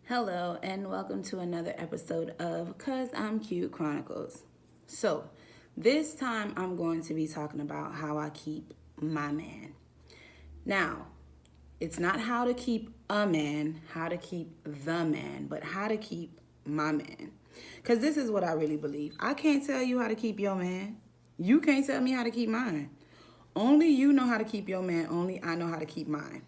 Hello, and welcome to another episode of Cause I'm Cute Chronicles. So, this time I'm going to be talking about how I keep my man. Now, it's not how to keep a man, how to keep the man, but how to keep my man. Because this is what I really believe. I can't tell you how to keep your man. You can't tell me how to keep mine. Only you know how to keep your man, only I know how to keep mine.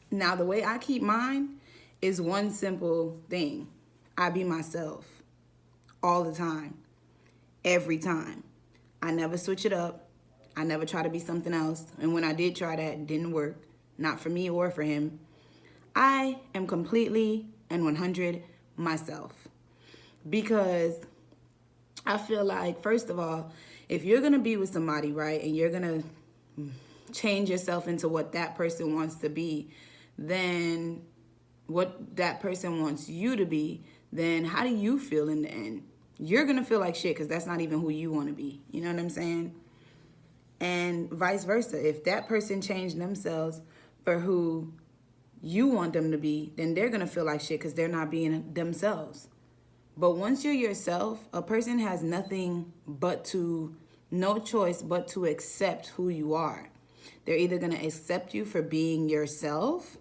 Now, the way I keep mine is one simple thing. I be myself all the time, every time. I never switch it up. I never try to be something else. And when I did try that, it didn't work. Not for me or for him. I am completely and 100 myself. Because I feel like, first of all, if you're going to be with somebody, right, and you're going to change yourself into what that person wants to be, then what that person wants you to be, then how do you feel in the end? You're going to feel like shit because that's not even who you want to be. You know what I'm saying? And vice versa. If that person changed themselves for who you want them to be, then they're going to feel like shit because they're not being themselves. But once you're yourself, a person has no choice but to accept who you are. They're either going to accept you for being yourself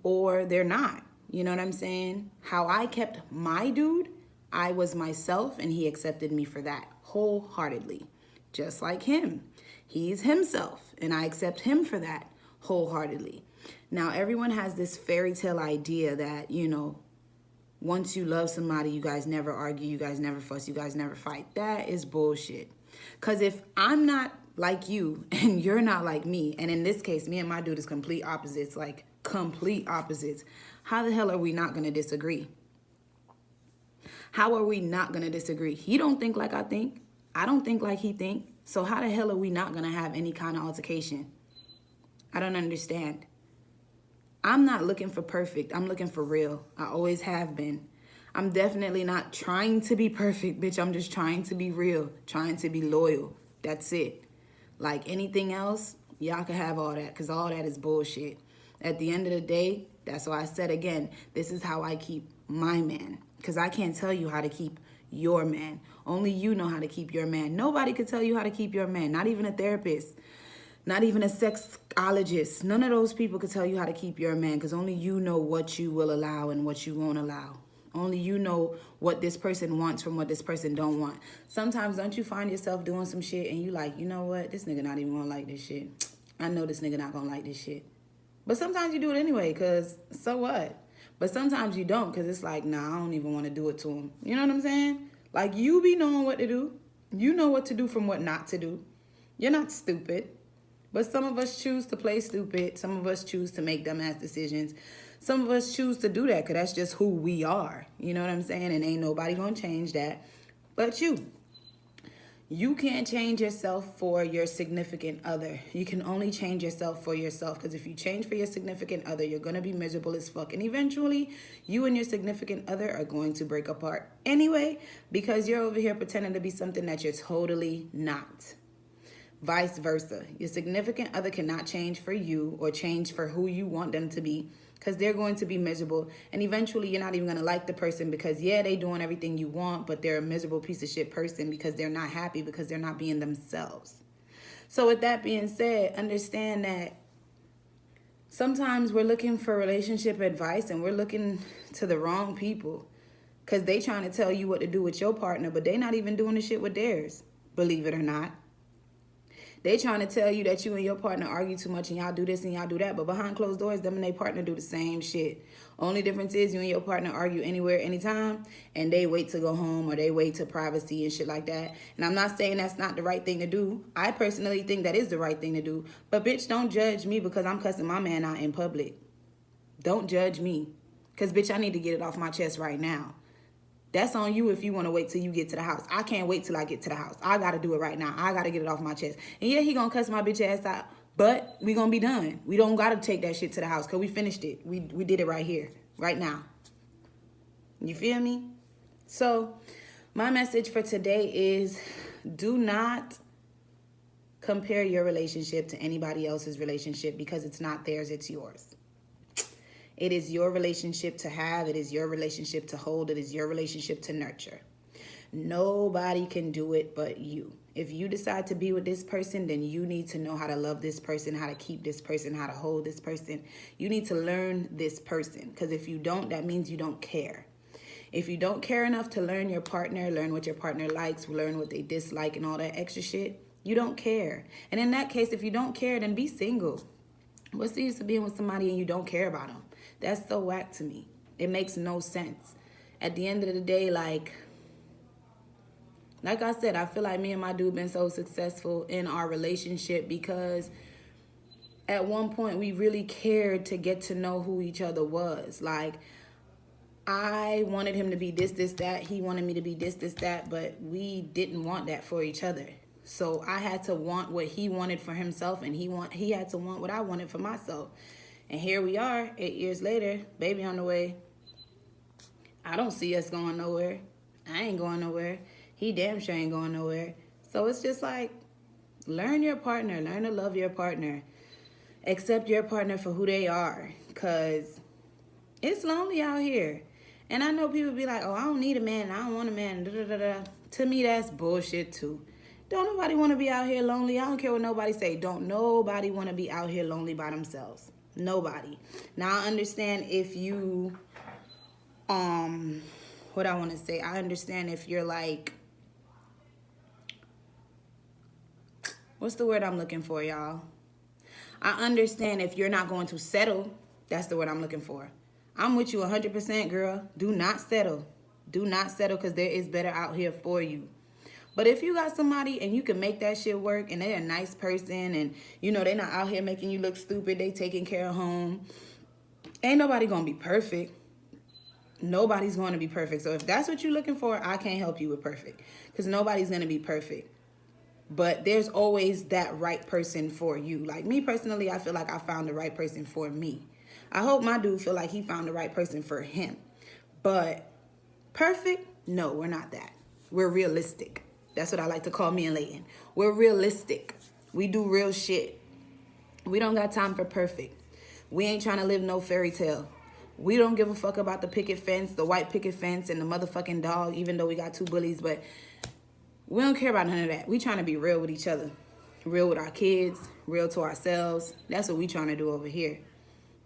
or they're not. You know what I'm saying? How I kept my dude, I was myself and he accepted me for that wholeheartedly. Just like him. He's himself and I accept him for that wholeheartedly. Now, everyone has this fairy tale idea that, once you love somebody, you guys never argue, you guys never fuss, you guys never fight. That is bullshit. Because if I'm not like you and you're not like me, and in this case, me and my dude is complete opposites, like complete opposites, how the hell are we not going to disagree? How are we not going to disagree? He don't think like I think. I don't think like he think. So how the hell are we not going to have any kind of altercation? I don't understand. I'm not looking for perfect. I'm looking for real. I always have been. I'm definitely not trying to be perfect, bitch. I'm just trying to be real, trying to be loyal. That's it. Like anything else, y'all can have all that because all that is bullshit. At the end of the day, that's why I said again, this is how I keep my man. Because I can't tell you how to keep your man. Only you know how to keep your man. Nobody could tell you how to keep your man. Not even a therapist. Not even a sexologist. None of those people could tell you how to keep your man because only you know what you will allow and what you won't allow. Only you know what this person wants from what this person don't want. Sometimes don't you find yourself doing some shit and you like, you know what? This nigga not even gonna like this shit. I know this nigga not gonna like this shit. But sometimes you do it anyway because so what? But sometimes you don't because it's like, nah, I don't even want to do it to him. You know what I'm saying? Like you be knowing what to do. You know what to do from what not to do. You're not stupid. But some of us choose to play stupid. Some of us choose to make dumbass decisions. Some of us choose to do that because that's just who we are. You know what I'm saying? And ain't nobody going to change that but you. You can't change yourself for your significant other. You can only change yourself for yourself because if you change for your significant other, you're going to be miserable as fuck. And eventually, you and your significant other are going to break apart anyway because you're over here pretending to be something that you're totally not. Vice versa. Your significant other cannot change for you or change for who you want them to be because they're going to be miserable. And eventually you're not even going to like the person because, yeah, they doing everything you want, but they're a miserable piece of shit person because they're not happy because they're not being themselves. So with that being said, understand that sometimes we're looking for relationship advice and we're looking to the wrong people because they trying to tell you what to do with your partner, but they not even doing the shit with theirs, believe it or not. They trying to tell you that you and your partner argue too much and y'all do this and y'all do that. But behind closed doors, them and their partner do the same shit. Only difference is you and your partner argue anywhere, anytime. And they wait to go home or they wait to privacy and shit like that. And I'm not saying that's not the right thing to do. I personally think that is the right thing to do. But bitch, don't judge me because I'm cussing my man out in public. Don't judge me. Because bitch, I need to get it off my chest right now. That's on you if you want to wait till you get to the house. I can't wait till I get to the house. I got to do it right now. I got to get it off my chest. And yeah, he going to cuss my bitch ass out. But we going to be done. We don't got to take that shit to the house because we finished it. We did it right here, right now. You feel me? So my message for today is do not compare your relationship to anybody else's relationship because it's not theirs, it's yours. It is your relationship to have. It is your relationship to hold. It is your relationship to nurture. Nobody can do it but you. If you decide to be with this person, then you need to know how to love this person, how to keep this person, how to hold this person. You need to learn this person, because if you don't, that means you don't care. If you don't care enough to learn your partner, learn what your partner likes, learn what they dislike and all that extra shit, you don't care. And in that case, if you don't care, then be single. What's the use of being with somebody and you don't care about them? That's so whack to me. It makes no sense. At the end of the day, like I said, I feel like me and my dude been so successful in our relationship because at one point we really cared to get to know who each other was. Like, I wanted him to be this, that. He wanted me to be this, that. But we didn't want that for each other. So I had to want what he wanted for himself, and he had to want what I wanted for myself. And here we are, 8 years later, baby on the way. I don't see us going nowhere. I ain't going nowhere. He damn sure ain't going nowhere. So it's just like, learn your partner. Learn to love your partner. Accept your partner for who they are. Because it's lonely out here. And I know people be like, oh, I don't need a man. I don't want a man. Da, da, da, da. To me, that's bullshit too. Don't nobody want to be out here lonely. I don't care what nobody say. Don't nobody want to be out here lonely by themselves. Nobody. Now, I understand if you, what I want to say. I understand if you're like, what's the word I'm looking for, y'all? I understand if you're not going to settle. That's the word I'm looking for. I'm with you 100%, girl. Do not settle. Do not settle, because there is better out here for you. But if you got somebody and you can make that shit work, and they're a nice person, and, you know, they're not out here making you look stupid, they taking care of home, ain't nobody gonna be perfect. Nobody's going to be perfect. So if that's what you're looking for, I can't help you with perfect, because nobody's going to be perfect. But there's always that right person for you. Like me personally, I feel like I found the right person for me. I hope my dude feel like he found the right person for him. But perfect? No, we're not that. We're realistic. That's what I like to call me and Layton. We're realistic. We do real shit. We don't got time for perfect. We ain't trying to live no fairy tale. We don't give a fuck about the picket fence, the white picket fence, and the motherfucking dog, even though we got 2 bullies. But we don't care about none of that. We trying to be real with each other. Real with our kids. Real to ourselves. That's what we trying to do over here.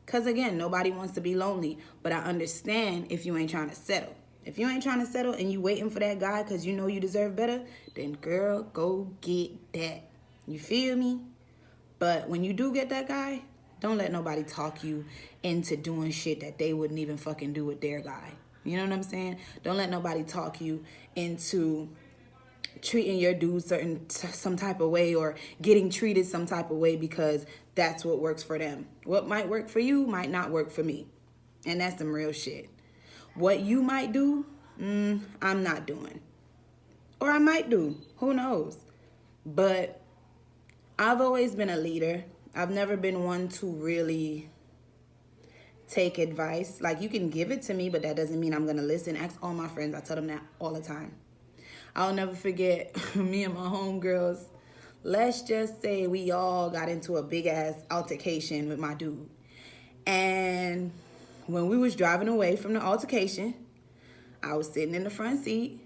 Because, again, nobody wants to be lonely. But I understand if you ain't trying to settle. If you ain't trying to settle and you waiting for that guy because you know you deserve better, then, girl, go get that. You feel me? But when you do get that guy, don't let nobody talk you into doing shit that they wouldn't even fucking do with their guy. You know what I'm saying? Don't let nobody talk you into treating your dude some type of way, or getting treated some type of way because that's what works for them. What might work for you might not work for me. And that's some real shit. What you might do, I'm not doing. Or I might do. Who knows? But I've always been a leader. I've never been one to really take advice. Like, you can give it to me, but that doesn't mean I'm going to listen. Ask all my friends. I tell them that all the time. I'll never forget me and my homegirls. Let's just say we all got into a big-ass altercation with my dude. And when we was driving away from the altercation, I was sitting in the front seat,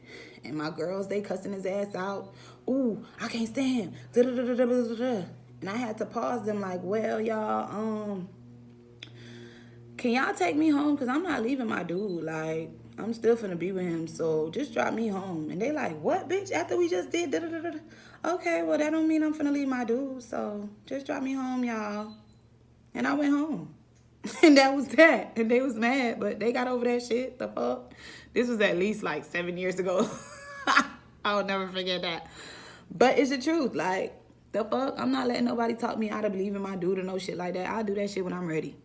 and my girls, they cussing his ass out. Ooh, I can't stand him. Da-da-da-da-da-da-da. And I had to pause them like, well, y'all, can y'all take me home? Because I'm not leaving my dude. Like, I'm still finna be with him, so just drop me home. And they like, what, bitch? After we just did da-da-da-da-da. Okay, well, that don't mean I'm finna leave my dude, so just drop me home, y'all. And I went home. And that was that. And they was mad, but they got over that shit. The fuck? This was at least like 7 years ago. I'll never forget that. But it's the truth. Like, the fuck? I'm not letting nobody talk me out of believing my dude or no shit like that. I'll do that shit when I'm ready.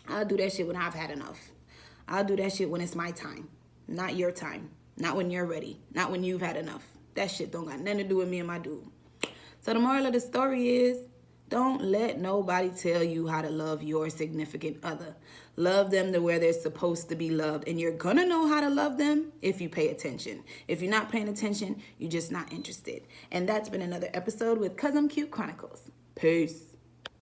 I'll do that shit when I've had enough. I'll do that shit when it's my time. Not your time. Not when you're ready. Not when you've had enough. That shit don't got nothing to do with me and my dude. So the moral of the story is, don't let nobody tell you how to love your significant other. Love them to where they're supposed to be loved. And you're gonna know how to love them if you pay attention. If you're not paying attention, you're just not interested. And that's been another episode with 'Cause I'm Cute Chronicles. Peace.